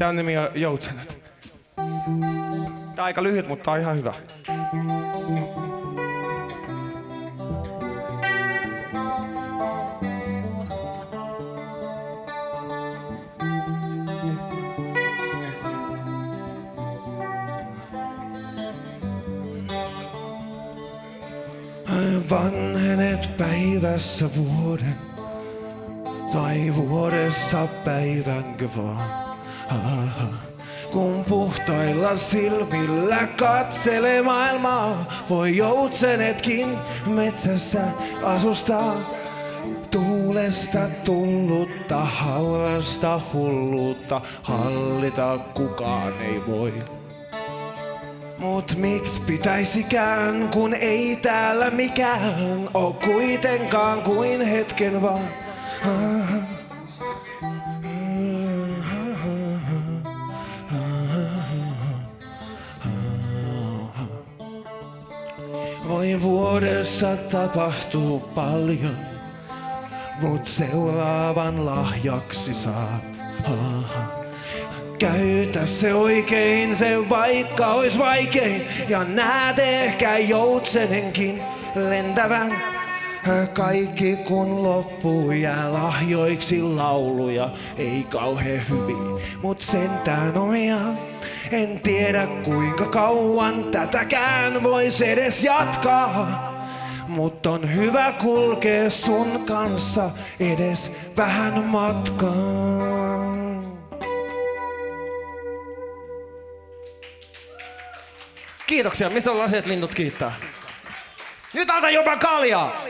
Tää nimi on Joutsenet. Tää on aika lyhyt, mutta tää on ihan hyvä. Vanhenet päivässä vuoden, tai vuodessa päivänkö vaan. Kun puhtailla silmillä katselee maailmaa, voi joutsenetkin metsässä asustaa. Tuulesta tullutta, haurasta hulluutta hallita kukaan ei voi. Mut miksi pitäisikään, kun ei täällä mikään oo kuitenkaan kuin hetken vaan. Voi vuodessa tapahtuu paljon, mut seuraavan lahjaksi saat. Käytä se oikein, se vaikka ois vaikein, ja näet ehkä joutsenenkin lentävän. Kaikki kun loppuu jää lahjoiksi lauluja, ei kauhean hyvin, mut sentään omia. En tiedä kuinka kauan tätäkään vois edes jatkaa, mut on hyvä kulkea sun kanssa edes vähän matkaa. Kiitoksia. Mistä laseet linnut kiittää? Nyt alta jopa kaljaa!